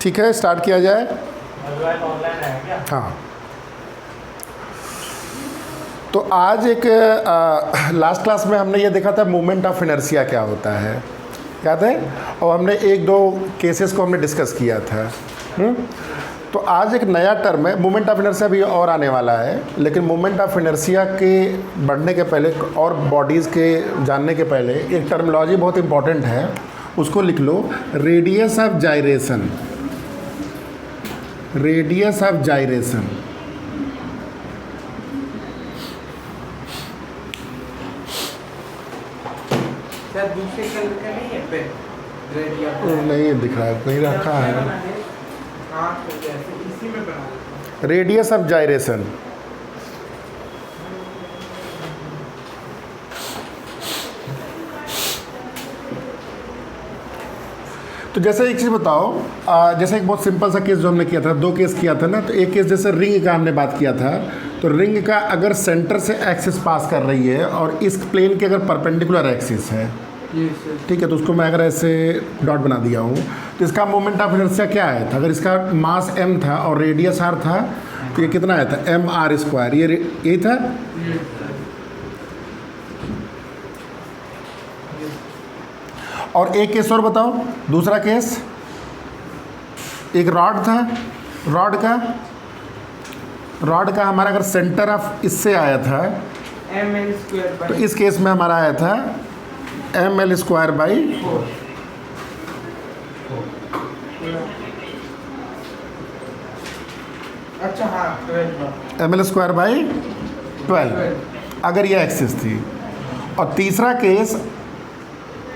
ठीक है, स्टार्ट किया जाए। ऑनलाइन है क्या? हाँ, तो आज एक लास्ट क्लास में हमने ये देखा था मोमेंट ऑफ इनर्शिया क्या होता है, याद है? और हमने एक दो केसेस को हमने डिस्कस किया था। तो आज एक नया टर्म है, मोमेंट ऑफ इनर्शिया भी और आने वाला है, लेकिन मोमेंट ऑफ इनर्शिया के बढ़ने के पहले और बॉडीज़ के जानने के पहले एक टर्मिनोलॉजी बहुत इंपॉर्टेंट है, उसको लिख लो, radius of gyration. Radius of gyration. दूसरे कलर का नहीं है पेन, नहीं दिख रहा है, कहीं रखा है। हाँ, तो जैसे इसी में बना। Radius of gyration. तो जैसे एक चीज़ बताओ, जैसे एक बहुत सिंपल सा केस जो हमने किया था, दो केस किया था ना, तो एक केस जैसे रिंग का हमने बात किया था, तो रिंग का अगर सेंटर से एक्सिस पास कर रही है और इस प्लेन के अगर परपेंडिकुलर एक्सिस है, ठीक है, तो उसको मैं अगर ऐसे डॉट बना दिया हूँ, तो इसका मोमेंट ऑफ इनर्शिया क्या आया था? अगर इसका मास m था और रेडियस r था, तो ये कितना आया था? mr²। ये यही था। और एक केस और बताओ, दूसरा केस, एक रॉड था, रॉड का हमारा अगर सेंटर ऑफ इससे आया था, ml²। तो इस केस में हमारा आया था ml²/4। अच्छा हाँ, ml²/12 अगर ये एक्सिस थी। और तीसरा केस,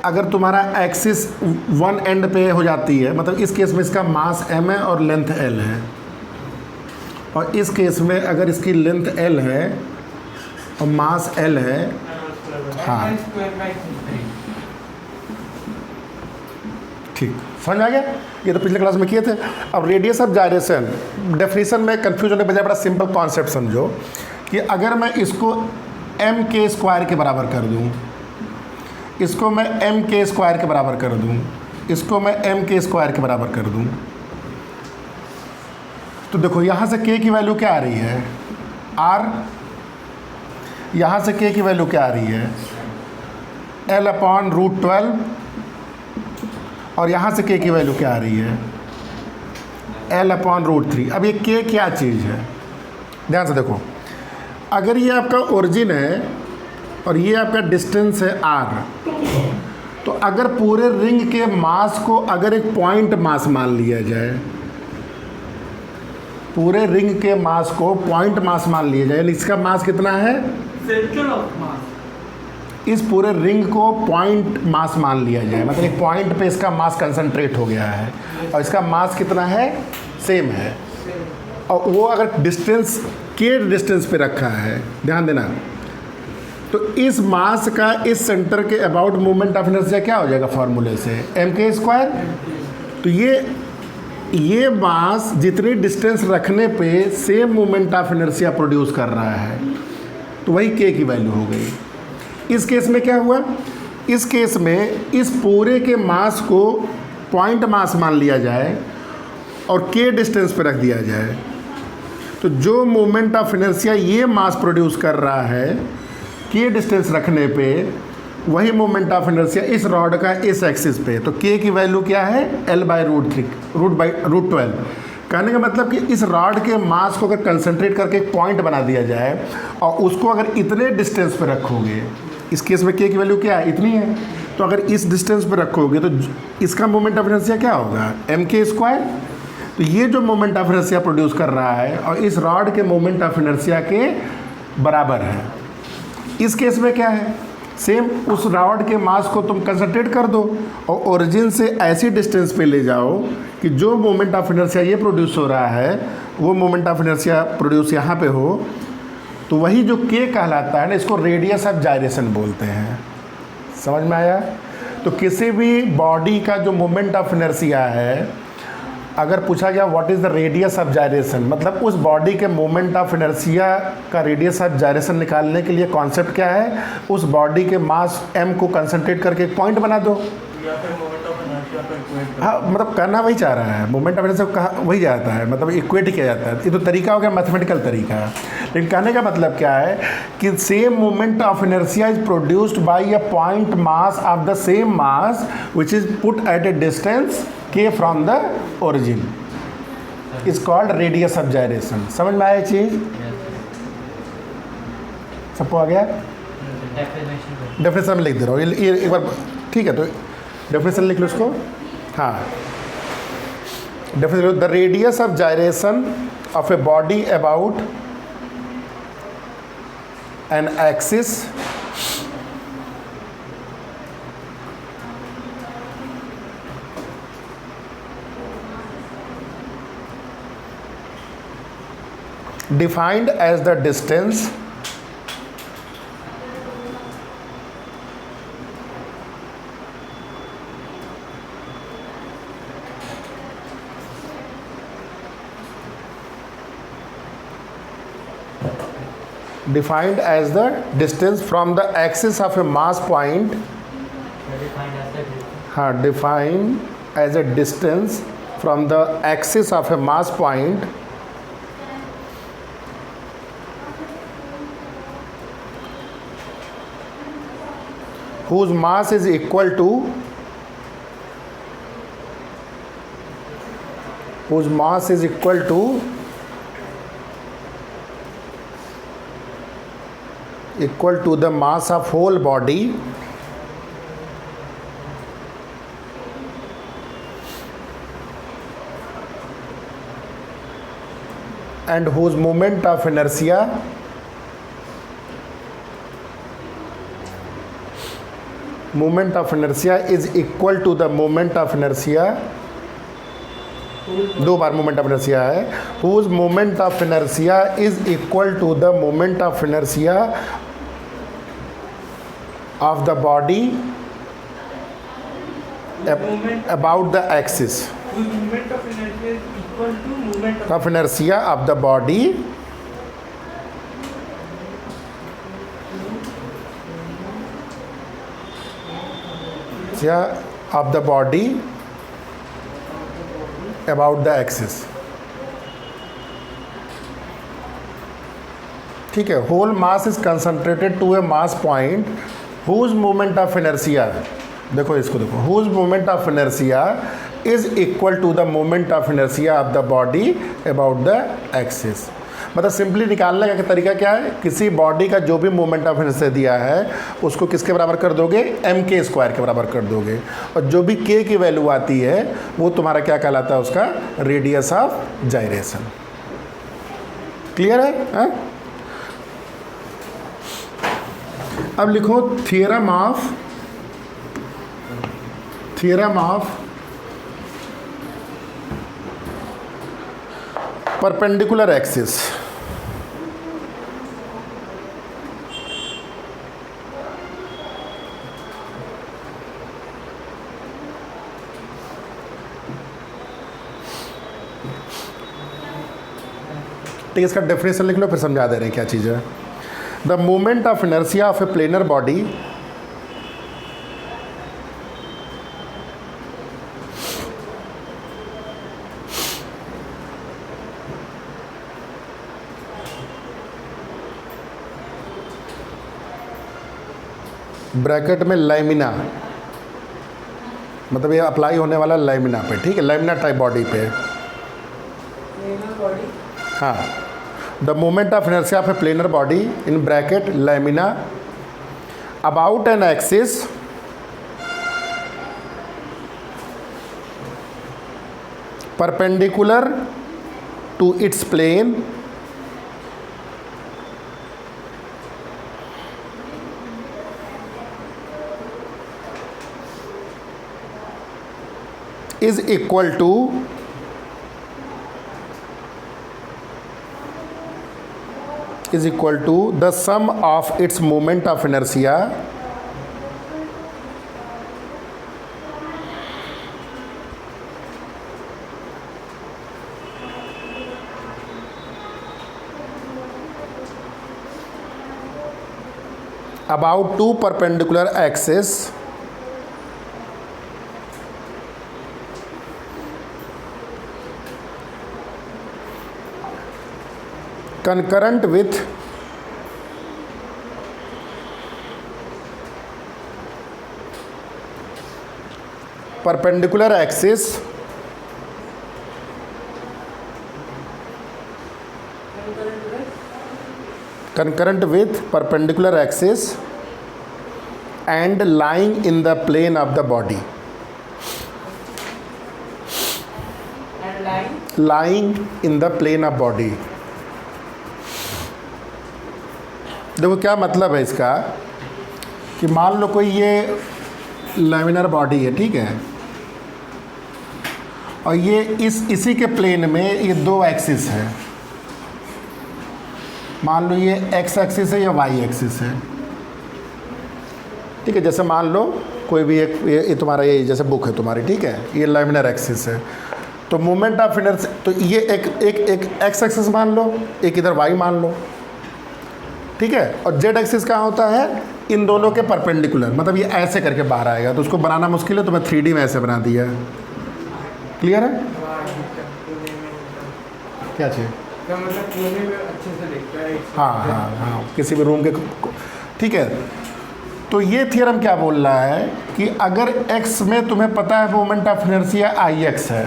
अगर तुम्हारा एक्सिस वन एंड पे हो जाती है, मतलब इस केस में इसका मास m है और लेंथ l है, और इस केस में अगर इसकी लेंथ l है और मास l है, हाँ ठीक, समझ आ गया? ये तो पिछले क्लास में किए थे। अब रेडियस ऑफ जाइरेशन, डेफिनेशन में कंफ्यूज होने के बजाय बड़ा सिंपल कॉन्सेप्ट समझो कि अगर मैं इसको m² के बराबर कर दूं, इसको मैं m² के बराबर कर दूं, इसको मैं m² के बराबर कर दूं, तो देखो यहाँ से k की वैल्यू क्या आ रही है? r। यहाँ से k की वैल्यू क्या आ रही है? L/√12। और यहाँ से k की वैल्यू क्या आ रही है? L/√3। अब ये k क्या चीज़ है? ध्यान से देखो, अगर ये आपका ओरिजिन है और ये आपका डिस्टेंस है r, तो अगर पूरे रिंग के मास को अगर एक पॉइंट मास मान लिया जाए, पूरे रिंग के मास को पॉइंट मास मान लिया जाए, इसका मास कितना है? सेंटर ऑफ मास। इस पूरे रिंग को पॉइंट मास मान लिया जाए, मतलब एक पॉइंट पे इसका मास कंसंट्रेट हो गया है और इसका मास कितना है? सेम है। और वो अगर डिस्टेंस के डिस्टेंस पे रखा है, ध्यान देना, तो इस मास का इस सेंटर के अबाउट मोमेंट ऑफ इनर्शिया क्या हो जाएगा फॉर्मूले से? mk²। तो ये मास जितनी डिस्टेंस रखने पे same moment of inertia produce कर रहा है, तो वही k की वैल्यू हो गई। इस केस में क्या हुआ? इस केस में इस पूरे के मास को पॉइंट मास मान लिया जाए और k डिस्टेंस पे रख दिया जाए, तो जो मोमेंट ऑफ इनर्शिया ये मास प्रोड्यूस कर रहा है k डिस्टेंस रखने पे, वही मोमेंट ऑफ इनर्शिया इस रॉड का इस एक्सिस पे, तो k की वैल्यू क्या है? L/√12। कहने का मतलब कि इस रॉड के मास को अगर कंसंट्रेट करके एक पॉइंट बना दिया जाए और उसको अगर इतने डिस्टेंस पे रखोगे, इस केस में k की वैल्यू क्या है? इतनी है, तो अगर इस डिस्टेंस पे रखोगे तो इसका मोमेंट ऑफ इनर्शिया क्या होगा? mk²। तो ये जो मोमेंट ऑफ इनर्शिया प्रोड्यूस कर रहा है और इस रॉड के मोमेंट ऑफ इनर्शिया के बराबर है। इस केस में क्या है? सेम, उस रॉड के मास को तुम कंसंट्रेट कर दो और ओरिजिन से ऐसी डिस्टेंस पे ले जाओ कि जो मोमेंट ऑफ इनर्शिया ये प्रोड्यूस हो रहा है, वो मोमेंट ऑफ इनर्शिया प्रोड्यूस यहाँ पे हो, तो वही जो k कहलाता है ना, इसको रेडियस ऑफ जाइरेशन बोलते हैं। समझ में आया? तो किसी भी बॉडी का जो मोमेंट ऑफ इनर्शिया है, अगर पूछा गया what is the radius of gyration, मतलब उस बॉडी के मोमेंट ऑफ इनर्शिया का रेडियस ऑफ जाइरेशन निकालने के लिए कॉन्सेप्ट क्या है? उस बॉडी के मास m को कंसंट्रेट करके एक पॉइंट बना दो। या फिर मोमेंट ऑफ इनर्शिया का हाँ मतलब करना वही चाह रहा है, मोमेंट ऑफ इनर्शिया कहा वही जाता है, मतलब इक्वेट किया जाता है। ये तो तरीका हो गया, मैथमेटिकल तरीका। लेकिन कहने का मतलब क्या है कि same moment of inertia is produced by a point mass of the same mass which is put at a distance K from the origin is called radius of gyration. समझ में आया चीज़? सबको आ गया? डेफिनेशन में लिख दे रहा हूँ, ये एक बार ठीक है, तो डेफिनेशन लिख लो इसको। हाँ, definition, the radius of gyration of a body about an axis defined as the distance defined as the distance from the axis of a mass point, defined as a distance from the axis of a mass point whose mass is equal to the mass of whole body and whose moment of inertia is equal to the moment of inertia, दो बार moment of inertia है, whose moment of inertia is equal to the moment of inertia of the body about the axis Moment of inertia is equal to moment of inertia of the body about the axis। ठीक है, whole mass is concentrated to a mass point whose moment of inertia, देखो इसको देखो, whose moment of inertia is equal to the moment of inertia of the body about the axis। मतलब simply निकालने का तरीका क्या है, किसी बॉडी का जो भी मोमेंट ऑफ इनर्शिया दिया है उसको किसके बराबर कर दोगे, mk स्क्वायर के बराबर कर दोगे, और जो भी k की वैल्यू आती है वो तुम्हारा क्या कहलाता है, उसका रेडियस ऑफ जायरेशन। क्लियर है? अब लिखो थियरम ऑफ परपेंडिकुलर एक्सिस। ठीक है, इसका डेफिनेशन लिख लो, फिर समझा दे रहे हैं क्या चीज़ है। The moment of inertia of a planar body bracket में लैमिना, मतलब ये अप्लाई होने वाला लैमिना पे, ठीक है, लैमिना टाइप बॉडी पे। हाँ, the moment of inertia of a planar body in bracket lamina about an axis perpendicular to its plane is equal to the sum of its moment of inertia about two perpendicular axes concurrent with perpendicular axis and lying in the plane of the body. And line. Lying in the plane of body. देखो क्या मतलब है इसका कि मान लो कोई ये laminar body है, ठीक है, और ये इसी के प्लेन में ये दो एक्सिस है। मान लो ये एक्स एक्सिस है या वाई एक्सिस है, ठीक है। जैसे मान लो कोई भी एक ये तुम्हारा ये जैसे बुक है तुम्हारी, ठीक है, ये लैमिनर एक्सिस है, तो मोमेंट ऑफ इनर्शिया तो ये एक एक्स एक्सिस मान लो, एक इधर वाई मान लो, ठीक है। और जेड एक्सिस कहाँ होता है? इन दोनों के परपेंडिकुलर, मतलब ये ऐसे करके बाहर आएगा, तो उसको बनाना मुश्किल है, तो मैं 3D में ऐसे बना दिया। क्लियर है? क्या चाहिए? तो मतलब कोने में अच्छे से दिखता है। हाँ, किसी भी रूम के, ठीक है। तो ये थियरम क्या बोल रहा है कि अगर x में तुम्हें पता है moment of inertia I x है,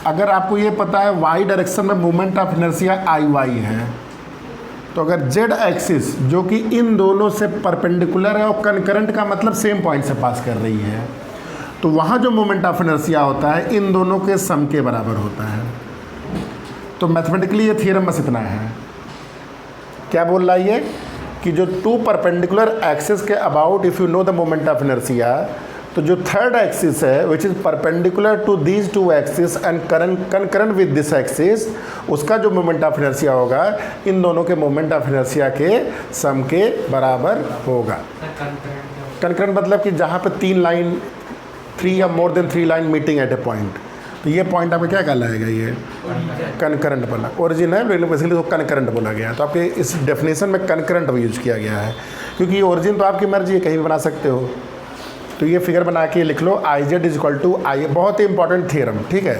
अगर आपको ये पता है y डायरेक्शन में moment of inertia I y है, तो अगर z एक्सिस जो कि इन दोनों से परपेंडिकुलर है और कनकरेंट का मतलब सेम पॉइंट से पास कर रही है, तो वहाँ जो मोमेंट ऑफ इनर्शिया होता है इन दोनों के सम के बराबर होता है। तो मैथमेटिकली ये थियरम बस इतना है। क्या बोल रहा है ये कि जो टू परपेंडिकुलर एक्सिस के about if you know the moment of inertia, तो जो थर्ड एक्सिस है which is perpendicular to these two axis and concurrent with this axis, उसका जो मोमेंट ऑफ इनर्शिया होगा इन दोनों के मोमेंट ऑफ इनर्शिया के सम के बराबर होगा। कनकरेंट मतलब कि जहाँ पे थ्री या more than 3 line meeting at A point, तो ये पॉइंट आपका क्या कहलाएगा? ये कनकरेंट बोला, ओरिजिन है लेकिन बेसिकली तो कनकरेंट बोला गया है। तो आपके इस डेफिनेशन में कनकरेंट यूज किया गया है, क्योंकि ये ओरिजिन तो आपकी मर्जी है, कहीं भी बना सकते हो। तो ये फिगर बना के लिख लो, I Z is equal to I, बहुत ही इंपॉर्टेंट थियरम, ठीक है।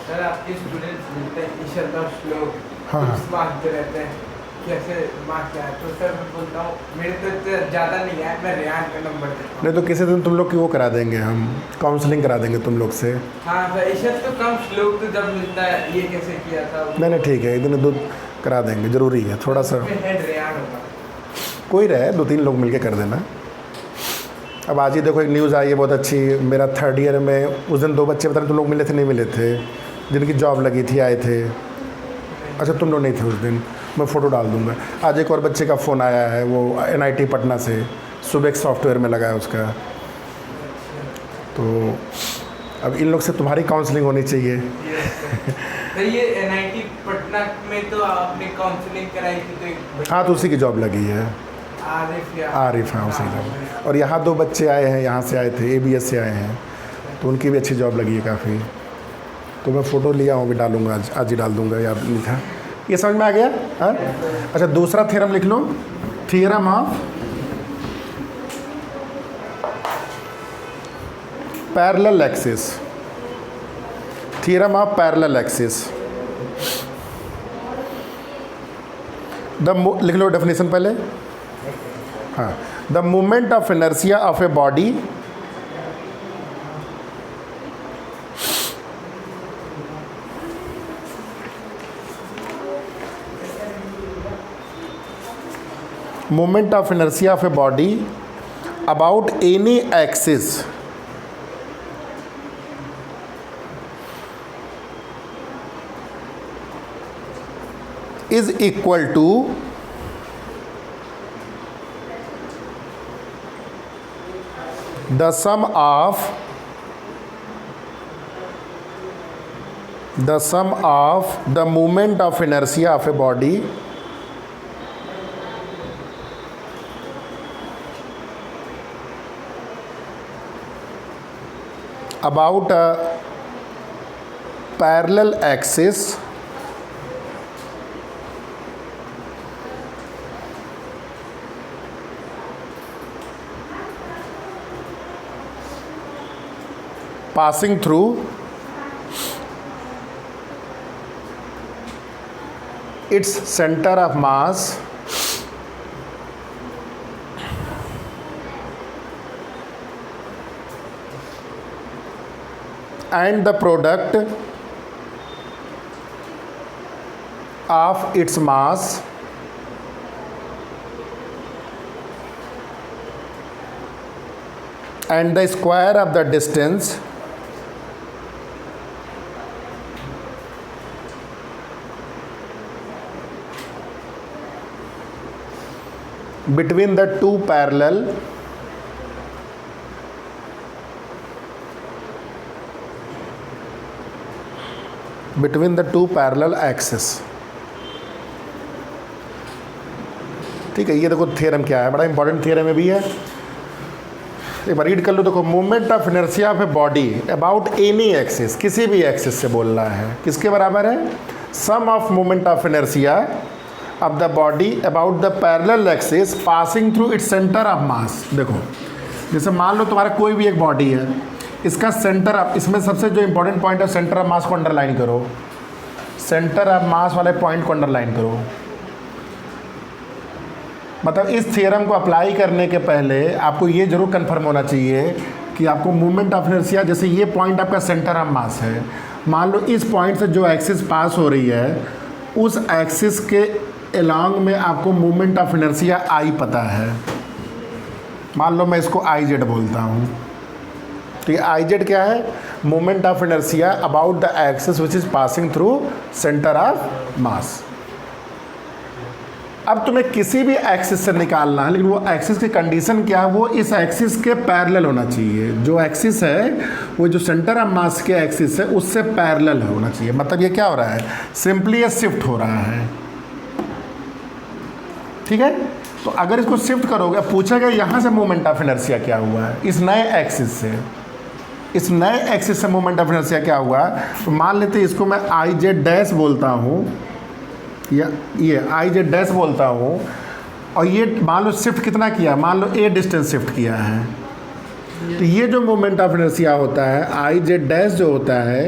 सर आपके स्टूडेंट्स मिलते हैं ईशद और श्लोक, हाँ। मांगते रहते हैं कैसे मार्क्स आए, तो सर मैं बोलता हूँ मेरे तो इतना ज़्यादा नहीं है, मैं रेहान का नंबर देता हूँ। नहीं तो किसी दिन तुम लोग की वो करा देंगे, हम काउंसलिंग करा देंगे तुम लोग से। हाँ सर, ईशद तो कम, श्लोक तो जब मिलता है ये कैसे किया था। नहीं ठीक है, एक दिन दूध करा देंगे, ज़रूरी है थोड़ा सा। हेड रेहान होगा, कोई रहे, 2-3 लोग मिलके कर देना। अब आज ही देखो एक न्यूज़ आई है बहुत अच्छी, मेरा 3rd ईयर में उस दिन 2 बच्चे, पता नहीं तुम लोग मिले थे नहीं मिले थे, जिनकी जॉब लगी थी, आए थे। अच्छा तुम लोग नहीं थे उस दिन, मैं फ़ोटो डाल दूंगा। आज एक और बच्चे का फ़ोन आया है, वो NIT पटना से, सुबेक सॉफ्टवेयर में लगा है उसका। तो अब इन लोग से तुम्हारी काउंसलिंग होनी चाहिए। तो ये NIT पटना में तो आपने काउंसलिंग कराई थी, तो एक हाँ तो उसी की जॉब लगी है, आरिफ है उसी जॉब। और यहाँ 2 बच्चे आए हैं, यहाँ से आए थे, ABS से आए हैं, तो उनकी भी अच्छी जॉब लगी है काफ़ी। तो मैं फ़ोटो लिया हूँ, भी डालूंगा, आज ही डाल दूंगा, याद नहीं था। ये समझ में आ गया? हाँ। अच्छा दूसरा थ्योरम लिख लो, theorem of parallel axis, theorem of parallel axis. लिख लो डेफिनेशन पहले। हाँ, the movement of inertia of a body moment of inertia of a body about any axis is equal to the sum of the moment of inertia of a body about a parallel axis passing through its center of mass and the product of its mass and the square of the distance between the two parallel axes। ठीक है, ये देखो theorem क्या है, बड़ा important theorem है भी है, एक बार रीड कर लो। देखो, moment of inertia of a body about any axis, किसी भी एक्सिस से बोल रहा है, किसके बराबर है? Sum of moment of inertia of the body about the parallel axis passing through its centre of mass. देखो, जैसे मान लो तुम्हारा कोई भी एक बॉडी है, इसका सेंटर ऑफ, इसमें सबसे जो इंपॉर्टेंट पॉइंट है सेंटर ऑफ मास को अंडरलाइन करो, सेंटर ऑफ मास वाले पॉइंट को अंडरलाइन करो। मतलब इस थ्योरम को अप्लाई करने के पहले आपको ये जरूर कंफर्म होना चाहिए कि आपको मूवमेंट ऑफ इनर्शिया, जैसे ये पॉइंट आपका सेंटर ऑफ मास है, मान लो इस पॉइंट से जो एक्सिस पास हो रही है उस एक्सिस के अलॉन्ग में आपको मूवमेंट ऑफ इनर्शिया आई पता है। मान लो मैं इसको आई जेड बोलता हूँ, ठीक है। आई जेड क्या है? Movement of inertia about the axis which is passing through centre of मास। अब तुम्हें किसी भी एक्सिस से निकालना है, लेकिन वो एक्सिस की कंडीशन क्या है? वो इस एक्सिस के पैरेलल होना चाहिए। जो एक्सिस है वो जो सेंटर ऑफ मास के एक्सिस है उससे पैरेलल होना चाहिए। मतलब ये क्या हो रहा है? सिंपली ये शिफ्ट हो रहा है, ठीक है। तो अगर इसको शिफ्ट करोगे, पूछेगा यहाँ से मोमेंट ऑफ इनर्शिया क्या हुआ है, इस नए एक्सिस से, इस नए एक्सिस से मोमेंट ऑफ इनर्शिया क्या हुआ। तो मान लेते हैं इसको मैं आई जेड डैश बोलता हूँ, या ये आई जेड डैश बोलता हूँ, और ये मान लो शिफ्ट कितना किया, मान लो ए डिस्टेंस शिफ्ट किया है, तो ये जो मोमेंट ऑफ इनर्शिया होता है आई जेड डैश जो होता है,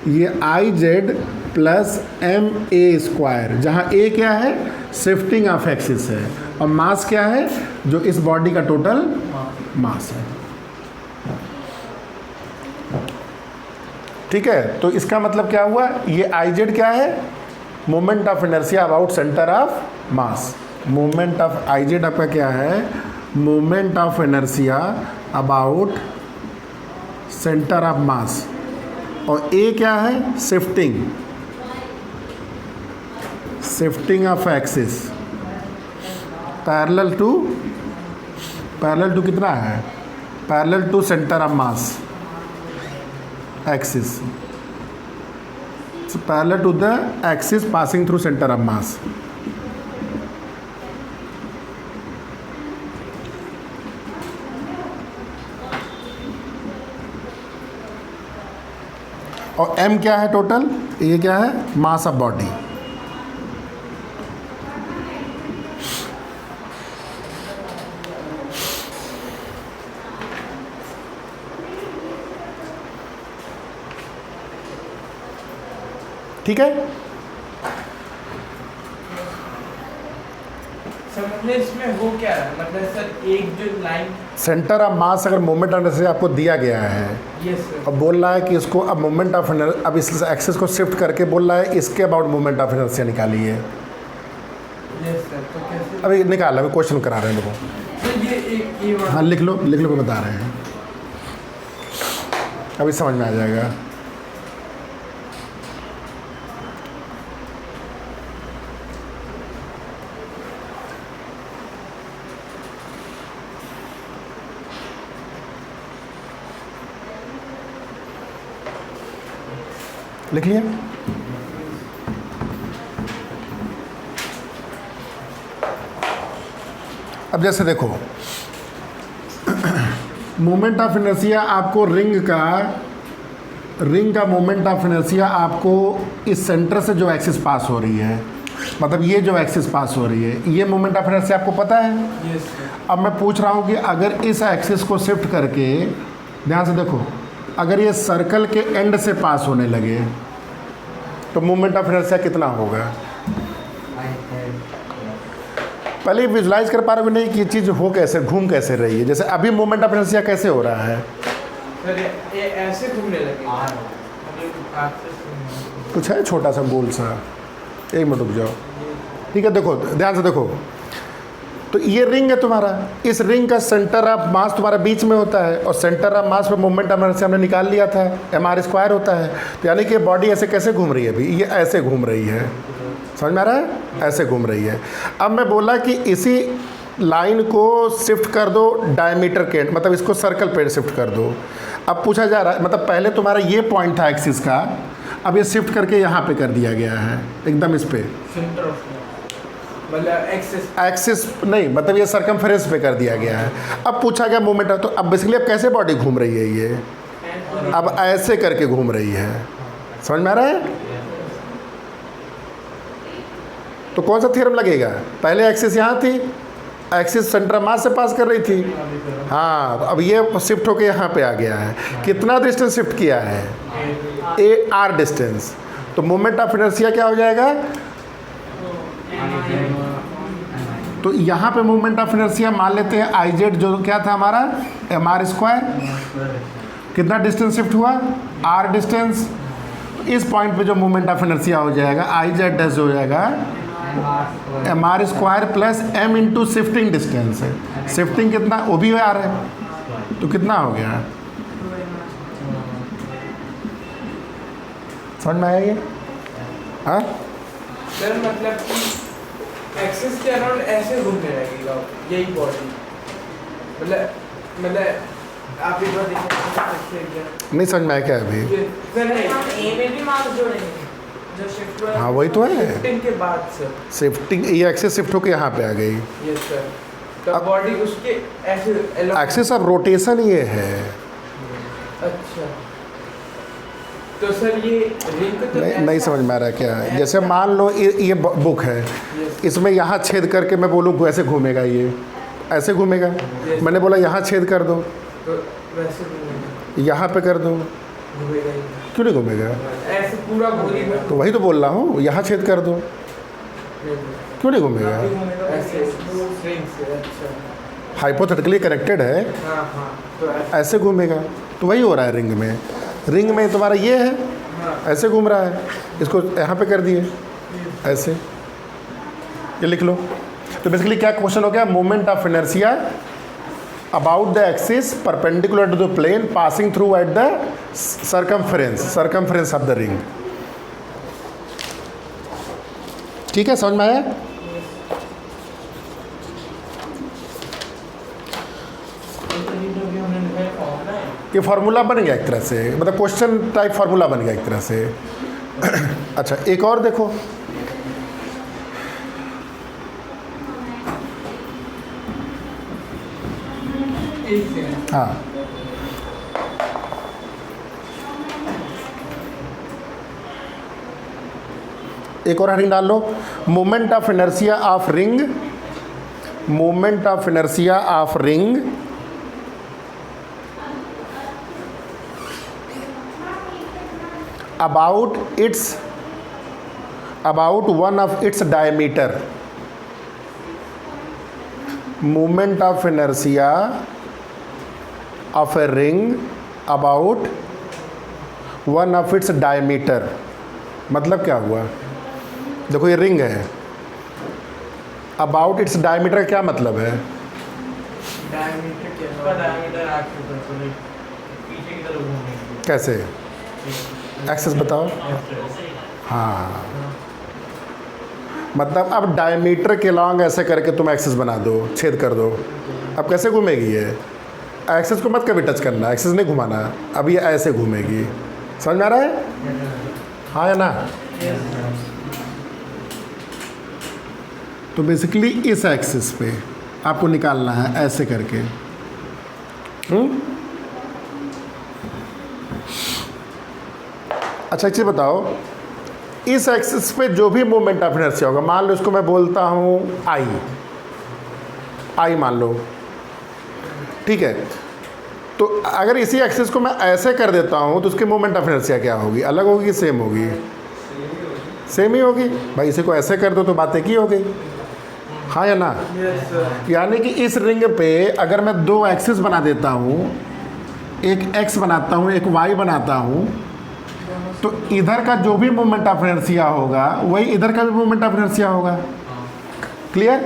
ये I z plus m a square, जहाँ ए क्या है? शिफ्टिंग ऑफ एक्सिस है, और मास क्या है? जो इस बॉडी का टोटल मास है, ठीक है। तो इसका मतलब क्या हुआ? ये आई जेड क्या है? Moment of inertia about centre of mass. Moment of I z आपका क्या है? Moment of inertia about centre of mass, और ए क्या है? Shifting of axis parallel to कितना है? Parallel to centre of mass axis, parallel to the axis passing through centre of mass. और m क्या है टोटल? ये क्या है? Mass of body. ठीक है। सर इसमें हो क्या है? मतलब सर एक जो लाइन सेंटर ऑफ मास अगर मोमेंट ऑफ इनर्शिया आपको दिया गया है, यस सर, अब बोल रहा है कि इसको अब मोमेंट ऑफ इनर्शिया, अब इस एक्सिस को शिफ्ट करके बोल रहा है इसके अबाउट मोमेंट ऑफ इनर्शिया निकालिए। यस सर, तो कैसे? अभी निकाल, अभी क्वेश्चन करा रहे हैं लोगों। तो ये हाँ लिख लो मैं बता रहे हैं, अभी समझ में आ जाएगा। लिख लिया? अब जैसे देखो, मोमेंट ऑफ इनर्शिया आपको रिंग का मोमेंट ऑफ इनर्शिया आपको इस सेंटर से जो एक्सिस पास हो रही है, मतलब ये जो एक्सिस पास हो रही है, ये मोमेंट ऑफ इनर्शिया आपको पता है। Yes sir. अब मैं पूछ रहा हूँ कि अगर इस एक्सिस को शिफ्ट करके, ध्यान से देखो, अगर ये सर्कल के एंड से पास होने लगे तो मोमेंट ऑफ इनर्शिया कितना होगा? पहले विजुलाइज कर पा रहे हो नहीं कि ये चीज़ हो कैसे, घूम कैसे रही है? जैसे अभी मोमेंट ऑफ इनर्शिया कैसे हो रहा है? सर ये ऐसे घूमने लगे। कुछ है छोटा सा गोल सा, एक मिनट रुक जाओ। ठीक है, देखो ध्यान से देखो, तो ये रिंग है तुम्हारा, इस रिंग का सेंटर ऑफ मास तुम्हारा बीच में होता है और सेंटर ऑफ मास पे मोमेंट ऑफ इनर्शिया हमने निकाल लिया था, mr² होता है। तो यानी कि बॉडी ऐसे कैसे घूम रही है? अभी ये ऐसे घूम रही है, समझ में आ रहा है? ऐसे घूम रही है। अब मैं बोला कि इसी लाइन को शिफ्ट कर दो डायमीटर के, मतलब इसको सर्कल पे शिफ्ट कर दो। अब पूछा जा रहा है, मतलब पहले तुम्हारा ये पॉइंट था एक्सिस का, अब ये शिफ्ट करके यहाँ पे कर दिया गया है, एकदम इस पे, मतलब एक्सिस नहीं, मतलब ये सरकमफेरेंस पे कर दिया गया है। अब पूछा गया मोमेंट, तो अब बेसिकली अब कैसे बॉडी घूम रही है? ये अब ऐसे करके घूम रही है, समझ में आ रहा है? तो कौन सा थ्योरम लगेगा? पहले एक्सिस यहाँ थी, एक्सिस सेंटर मास से पास कर रही थी, हाँ, तो अब ये शिफ्ट होके यहाँ पे आ गया है। कितना डिस्टेंस शिफ्ट किया है? AR distance. तो मोमेंट ऑफ इनर्शिया क्या हो जाएगा? तो यहाँ पे मोमेंट ऑफ इनर्शिया मान लेते हैं IZ, जो क्या था हमारा mr²। कितना डिस्टेंस शिफ्ट हुआ? R distance. इस पॉइंट पे जो मोमेंट ऑफ इनर्शिया हो जाएगा IZ' हो जाएगा mr² plus m into shifting distance है। शिफ्टिंग कितना? वो भी आ रहा है, तो कितना हो गया? समझ में आया ये? हाँ सर मतलब कि एक्सिस के अराउंड ऐसे घूमने लगेगा यही बॉडी, मतलब आप एक बार देखिए। नहीं समझ में आया क्या अभी? सर ए में भी मार्क्स जोड़ेंगे जो शिफ्ट हुआ, हाँ वही तो है, शिफ्टिंग के बाद सर। शिफ्टिंग, ये एक्सिस शिफ्ट होके यहाँ पे आ गई। यस सर, तो बॉडी उसके ऐसे एक्सिस ऑफ रोटेशन ये है। अच्छा, तो सर ये रिंग तो नहीं समझ में आ रहा क्या है? जैसे मान लो ये बुक है, इसमें यहाँ छेद करके मैं बोलूँ ऐसे घूमेगा, ये ऐसे घूमेगा। मैंने बोला यहाँ छेद कर दो, तो वैसे घूमेगा, यहाँ पे कर दो, घूमेगा ही नहीं। क्यों नहीं घूमेगा? ऐसे पूरा घूमेगा, तो वही तो बोल रहा हूँ, यहाँ छेद कर दो, क्यों नहीं घूमेगा? ऐसे रिंग से। अच्छा, हाइपोथेटिकली कनेक्टेड है, हाँ हाँ, तो ऐसे घूमेगा। तो वही हो रहा है रिंग में। रिंग में तुम्हारा ये है, ऐसे घूम रहा है, इसको यहाँ पे कर दिए ऐसे, ये लिख लो। तो बेसिकली क्या क्वेश्चन हो गया? Moment of inertia about the axis perpendicular to the plane passing through at the circumference of the ring. ठीक है, समझ में आया? ये फार्मूला बन गया एक तरह से, मतलब क्वेश्चन टाइप फार्मूला बन गया एक तरह से। अच्छा, एक और देखो, हाँ, एक और हेडिंग डाल लो, moment of inertia of ring, moment of inertia of ring about one of its diameter, moment of inertia of a ring about one of its diameter। मतलब क्या हुआ? देखो ये रिंग है, about its diameter क्या मतलब है? कैसे? एक्सेस बताओ। हाँ, मतलब अब डायमीटर के लॉन्ग ऐसे करके तुम एक्सेस बना दो, छेद कर दो। अब कैसे घूमेगी ये? एक्सेस को मत कभी टच करना, एक्सेस नहीं घुमाना, अब ये ऐसे घूमेगी। समझ में आ रहा है? हाँ या ना? तो बेसिकली इस एक्सिस पे आपको निकालना है ऐसे करके। अच्छा, एक चीज़ बताओ, इस एक्सिस पे जो भी मोमेंट ऑफ इनर्शिया होगा, मान लो इसको मैं बोलता हूँ आई मान लो, ठीक है। तो अगर इसी एक्सिस को मैं ऐसे कर देता हूँ तो उसकी मोमेंट ऑफ इनर्शिया क्या होगी, अलग होगी कि सेम होगी? सेम ही होगी भाई। इसी को ऐसे कर दो तो बात एक ही हो गई, हाँ या ना? यानी कि इस रिंग पे अगर मैं दो एक्सिस बना देता हूँ, एक एक्स बनाता हूँ एक वाई बनाता हूँ, तो इधर का जो भी मोमेंट ऑफ इनर्शिया होगा वही इधर का भी मोमेंट ऑफ इनर्शिया होगा। क्लियर?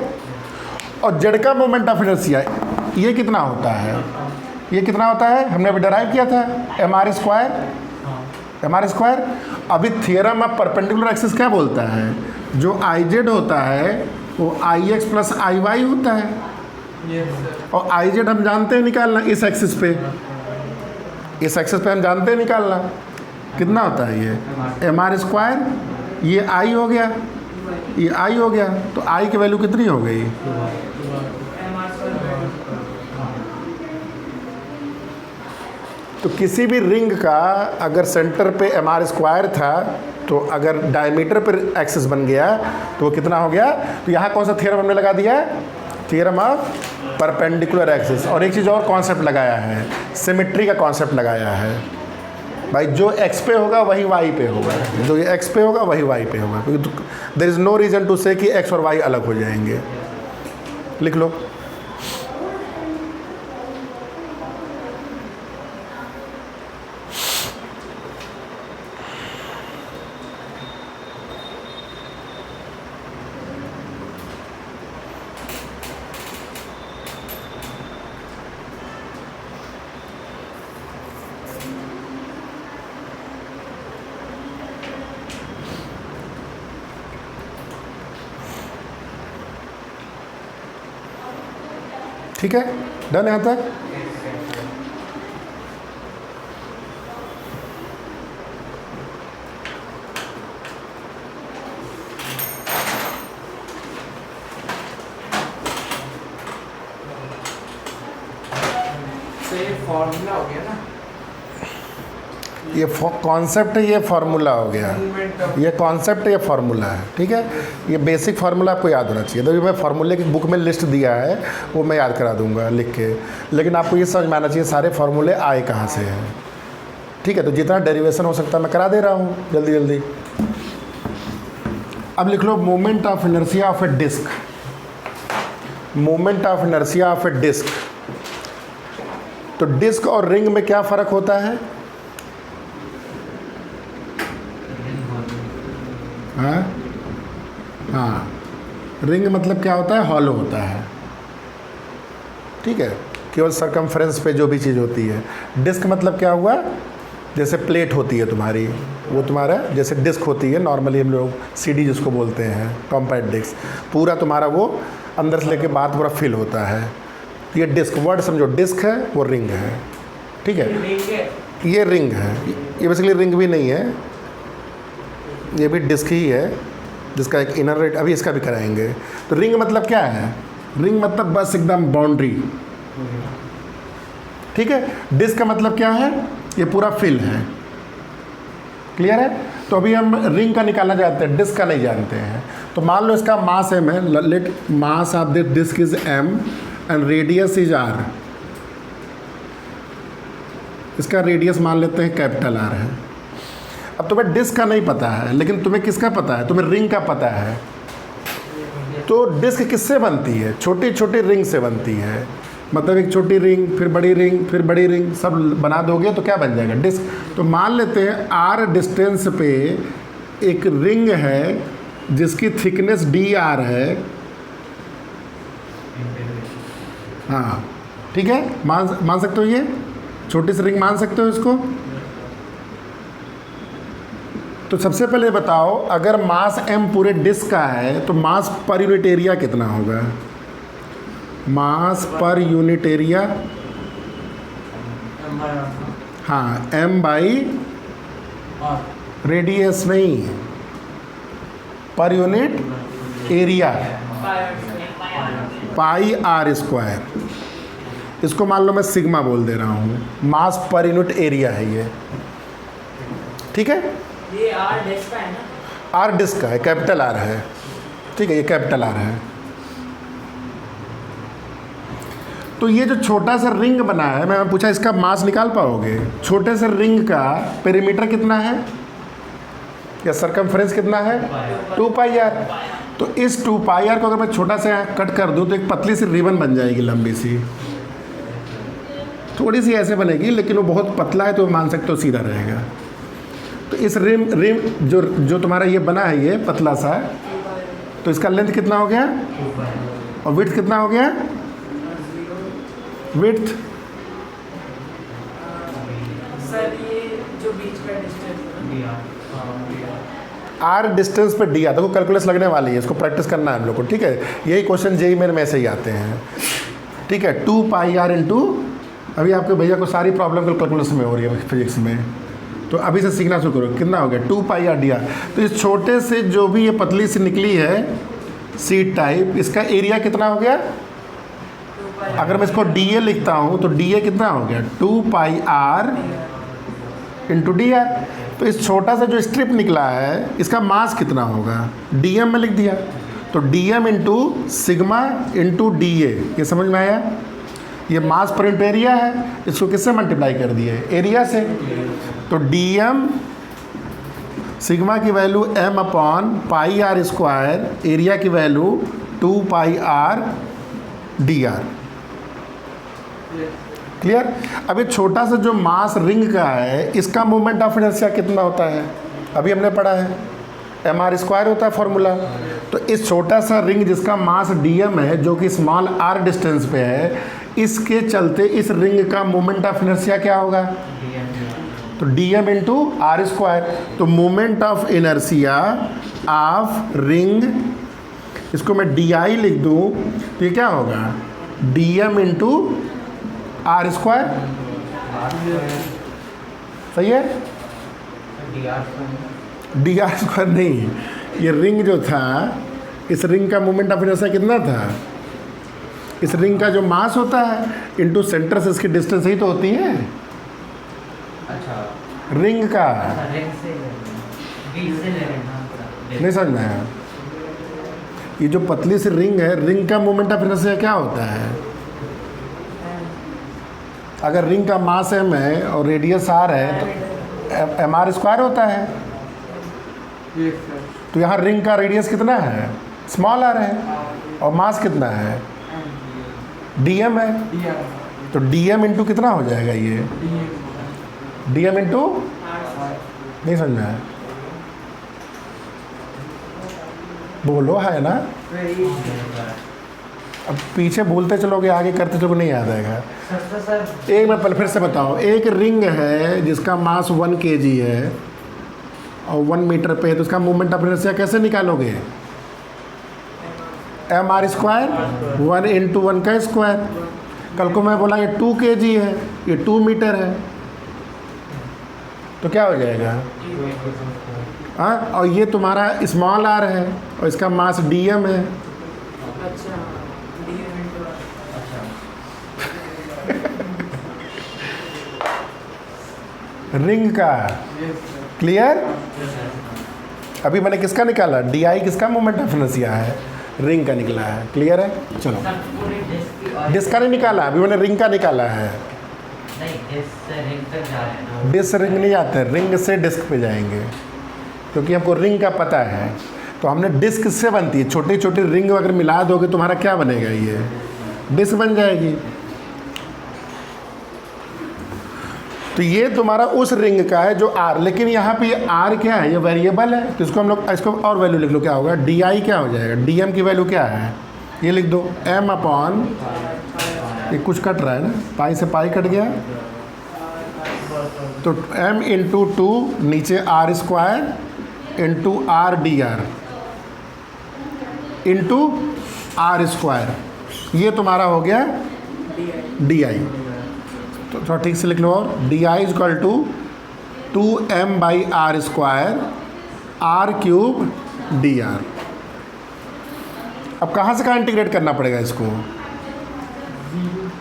और जेड का मोमेंट ऑफ इनर्शिया ये कितना होता है, ये कितना होता है? हमने अभी डराइव किया था mr स्क्वायर, mr स्क्वायर। अभी थियरम ऑफ परपेंडिकुलर एक्सिस क्या बोलता है, जो आई जेड होता है वो आई एक्स प्लस आई वाई होता है। और आई जेड हम जानते हैं निकालना इस एक्सिस पे, इस एक्सिस पे हम जानते हैं निकालना कितना होता है ये mr स्क्वायर, ये आई हो गया, ये आई हो गया, तो आई की वैल्यू कितनी हो गई? तो किसी भी रिंग का अगर सेंटर पे mr स्क्वायर था तो अगर डायमीटर पर एक्सिस बन गया तो वो कितना हो गया? तो यहाँ कौन सा थ्योरम हमने लगा दिया है? Theorem of perpendicular axis. और एक चीज़ और कॉन्सेप्ट लगाया है, सिमेट्री का कॉन्सेप्ट लगाया है भाई। जो एक्स पे होगा वही वाई पे होगा, जो ये एक्स पे होगा वही वाई पे होगा, क्योंकि there is no reason to say कि एक्स और वाई अलग हो जाएंगे। लिख लो। ठीक है, डन यहाँ तक? फॉर्मूला हो गया ना, ये कॉन्सेप्ट है, ये फार्मूला हो गया, ये कॉन्सेप्ट ये फार्मूला है। ठीक है, ये बेसिक फार्मूला आपको याद होना चाहिए। तो मैं फार्मूले की बुक में लिस्ट दिया है वो मैं याद करा दूंगा लिख के, लेकिन आपको ये समझ में आना चाहिए सारे फार्मूले आए कहाँ से हैं। ठीक है, तो जितना डेरिवेशन हो सकता है मैं करा दे रहा हूँ जल्दी जल्दी। अब लिख लो moment of inertia of a disc, moment of inertia of a disc. तो डिस्क और रिंग में क्या फ़र्क होता है? हाँ हाँ, रिंग मतलब क्या होता है? हॉलो होता है। ठीक है, केवल सरकमफ्रेंस पे जो भी चीज़ होती है। डिस्क मतलब क्या हुआ? जैसे प्लेट होती है तुम्हारी, वो तुम्हारा जैसे डिस्क होती है नॉर्मली हम लोग सीडी जिसको बोलते हैं, कॉम्पैक्ट डिस्क, पूरा तुम्हारा वो अंदर से लेके बाहर पूरा फिल होता है। ये डिस्क वर्ड समझो, डिस्क है वो रिंग है। ठीक है, ये रिंग है, ये बेसिकली रिंग भी नहीं है, ये भी डिस्क ही है जिसका एक इनर रेट अभी इसका भी कराएंगे। तो रिंग मतलब क्या है? रिंग मतलब बस एकदम बाउंड्री। ठीक है, डिस्क का मतलब क्या है? ये पूरा फिल है। क्लियर है? तो अभी हम रिंग का निकालना जानते हैं, डिस्क का नहीं जानते हैं। तो मान लो इसका मास m है, let mass of this disc is m and radius is r। इसका रेडियस मान लेते हैं कैपिटल R है। अब तुम्हें डिस्क का नहीं पता है, लेकिन तुम्हें किसका पता है? तुम्हें रिंग का पता है। तो डिस्क किससे बनती है? छोटी छोटी रिंग से बनती है। मतलब एक छोटी रिंग, फिर बड़ी रिंग, फिर बड़ी रिंग, सब बना दोगे तो क्या बन जाएगा? डिस्क। तो मान लेते हैं r डिस्टेंस पे एक रिंग है जिसकी थिकनेस dr है। हाँ ठीक है, मान सकते हो, ये छोटी सी रिंग मान सकते हो इसको। तो सबसे पहले बताओ, अगर मास m पूरे डिस्क का है तो मास पर यूनिट एरिया कितना होगा? मास पर यूनिट एरिया, हाँ, m बाई रेडियस नहीं, पर यूनिट एरिया, पाई r स्क्वायर। इसको मान लो मैं सिग्मा बोल दे रहा हूँ, मास पर यूनिट एरिया है ये। ठीक है, ये R डिस्क का है ना? R डिस्क का है, कैपिटल R है। ठीक है, ये कैपिटल R है। तो ये जो छोटा सा रिंग बना है, मैं पूछा इसका मास निकाल पाओगे? छोटे से रिंग का पेरीमीटर कितना है या सरकमफ्रेंस कितना है? 2 पाई आर। तो इस 2 पाई आर को अगर मैं छोटा सा कट कर दूं तो एक पतली सी रिबन बन जाएगी, लंबी सी, थोड़ी सी ऐसे बनेगी, लेकिन वो बहुत पतला है तो मान सकते हो सीधा रहेगा। तो इस रिम जो तुम्हारा ये बना है, ये पतला सा, तो इसका लेंथ कितना हो गया और विड्थ कितना हो गया? विड्थ सर ये जो बीच का डिस्टेंस आर डिस्टेंस पे डी आता है, कैलकुलस लगने वाली है, इसको प्रैक्टिस करना है हम लोग को, ठीक है। यही क्वेश्चन जेई मेन में ऐसे ही आते हैं, ठीक है। 2 पाई आर इंटू, अभी आपके भैया को सारी प्रॉब्लम कैलकुलस में हो रही है, फिजिक्स में, तो अभी से सीखना शुरू करो। कितना हो गया? 2 पाई आर डी आर। तो इस छोटे से जो भी ये पतली सी निकली है सीट टाइप, इसका एरिया कितना हो गया? अगर मैं इसको डी ए लिखता हूँ तो डी ए कितना हो गया? 2 pi are into D R. तो इस छोटा सा जो स्ट्रिप निकला है इसका मास कितना होगा? डी एम में लिख दिया, तो D M into sigma into d a. ये समझ में आया? ये मास पर इंटू एरिया है, इसको किससे मल्टीप्लाई कर दिए? एरिया से। तो डी एम सिग्मा की value m upon pi r square, area की value 2 pi r d r. Clear? अब ये छोटा सा जो मास रिंग का है, इसका मोमेंट ऑफ इनर्शिया कितना होता है? अभी हमने पढ़ा है, एम आर स्क्वायर होता है फॉर्मूला। तो इस छोटा सा रिंग जिसका मास डी एम है, जो कि स्मॉल आर डिस्टेंस पे है, इसके चलते इस रिंग का मोमेंट ऑफ इनर्शिया क्या होगा? तो D M into are square. तो moment of inertia of ring, इसको मैं डी आई लिख दूँ तो ये क्या होगा? D M into are square. सही है? डी आर स्क्वायर नहीं, ये रिंग जो था, इस रिंग का मोमेंट ऑफ इनर्शिया कितना था? इस रिंग का जो मास होता है इंटू सेंटर से इसकी डिस्टेंस ही तो होती है। अच्छा, रिंग का रिंग से नहीं समझ में आया? ये जो पतली सी रिंग है, रिंग का मोमेंट ऑफ इनर्शिया क्या होता है? अगर रिंग का मास एम है और रेडियस आर है तो एम आर स्क्वायर होता है। तो यहाँ रिंग का रेडियस कितना है? स्मॉल आर है, और मास कितना है? डी एम है। तो डी एम इंटू कितना हो जाएगा? ये डी एम इंटू, नहीं समझना है? बोलो, है ना? अब पीछे भूलते चलोगे, आगे करते चलोगे, नहीं याद आएगा। एक मैं पल फिर से बताऊँ, एक रिंग है जिसका मास 1 kg है और 1 मीटर पे है, तो उसका मोमेंट ऑफ इनर्शिया कैसे निकालोगे? एम आर स्क्वायर 1 इंटू 1 का स्क्वायर। कल को मैं बोला ये 2 kg है, ये 2 मीटर है, तो क्या हो जाएगा? हाँ, और ये तुम्हारा स्मॉल आर है और इसका मास डी एम है। रिंग का क्लियर? अभी मैंने किसका निकाला? डी आई किसका मोमेंट ऑफ इनर्शिया है? रिंग का निकला है। क्लियर है? चलो, डिस्क का नहीं निकाला, अभी मैंने रिंग का निकाला है। डिस्क रिंग नहीं जाते, रिंग से डिस्क पे जाएंगे, क्योंकि हमको रिंग का पता है। तो हमने डिस्क से बनती है, छोटी छोटी रिंग अगर मिला दोगे तुम्हारा क्या बनेगा? ये डिस्क बन जाएगी। तो ये तुम्हारा उस रिंग का है जो आर, लेकिन यहाँ पे ये आर क्या है? ये वेरिएबल है, तो इसको हम लोग इसको और वैल्यू लिख लो, क्या होगा? डी आई क्या हो जाएगा? डी एम की वैल्यू क्या है? ये लिख दो, एम अपॉन, ये कुछ कट रहा है ना, पाई से पाई कट गया, तो m इंटू 2 नीचे r square into r d r into are square, ये तुम्हारा हो गया डी आई। तो थोड़ा ठीक से लिख लो, और d I equal to 2m by r square r cube d r. अब कहाँ से कहाँ इंटीग्रेट करना पड़ेगा इसको?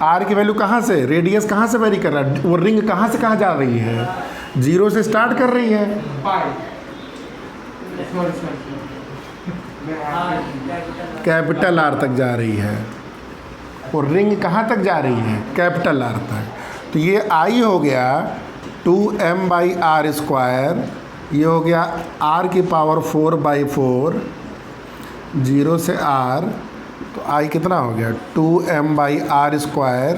आर की वैल्यू कहाँ से, रेडियस कहाँ से वेरी कर रहा है, वो रिंग कहाँ से कहाँ जा रही है? 0 से स्टार्ट कर रही है, कैपिटल आर तक जा रही है। वो रिंग कहाँ तक जा रही है, कैपिटल आर तक। तो ये आई हो गया 2m/r², ये हो गया r⁴/4, 0 से r, तो आई कितना हो गया 2m/r²,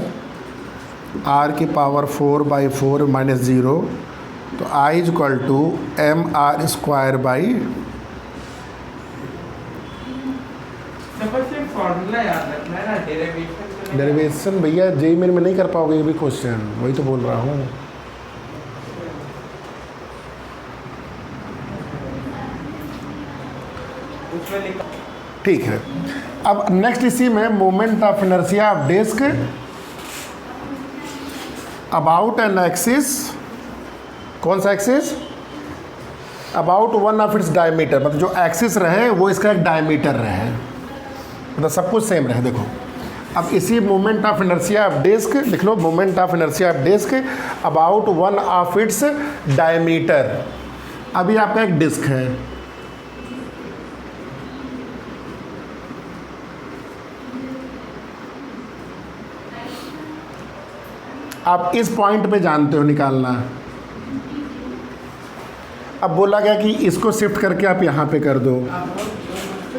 r⁴/4 माइनस 0, तो i = mr²/। सबसे फॉर्मूला याद रखना है ना, डेरिवेशन। डेरिवेशन भैया जेई मेरे में नहीं कर पाओगे ये भी क्वेश्चन, वही तो बोल रहा हूँ। उसमें लिखा ठीक है, अब नेक्स्ट इसी में moment of inertia of disc about an axis, कौन सा axis, about one of its diameter, मतलब जो एक्सिस रहे वो इसका एक डायमीटर रहे, मतलब सब कुछ सेम रहे। देखो अब इसी moment of inertia of disc लिख लो, moment of inertia of disc about one of its diameter. अभी आपका एक डिस्क है, आप इस पॉइंट पे जानते हो निकालना। अब बोला गया कि इसको शिफ्ट करके आप यहाँ पे कर दो,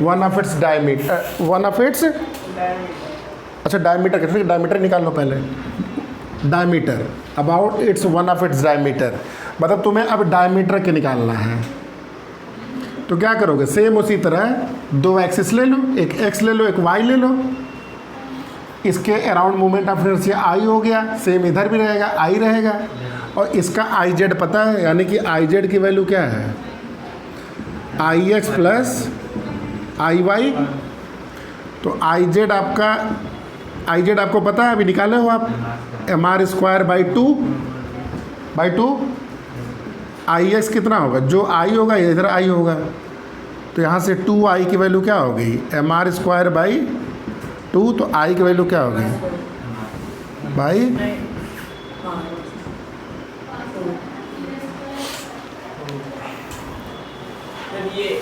one of its diameter, one of it's, अच्छा डायमीटर, कितने डायमीटर निकाल लो पहले, diameter about it's one of its diameter, मतलब तुम्हें अब डायमीटर के निकालना है। तो क्या करोगे, सेम उसी तरह दो एक्सिस ले लो, एक एक्स ले लो, एक वाई ले लो, इसके अराउंड मोमेंट ऑफ इनर्शिया आई हो गया, सेम इधर भी रहेगा, आई रहेगा, और इसका आई जेड पता है, यानी कि आई जेड की वैल्यू क्या है, आई एक्स प्लस आई वाई। तो आई जेड आपको पता है, अभी निकाले हो आप, mr²/2 आई एक्स कितना होगा, जो आई होगा इधर आई होगा, तो यहाँ से 2i की वैल्यू क्या हो गई, mr²/2, तो i की वैल्यू क्या हो गई भाई, सर ये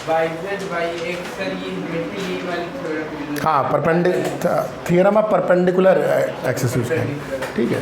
YZ YX सर ये हमेशा ये वाली थ्योरम, हाँ perpendicular, theorem of perpendicular axis, ठीक है।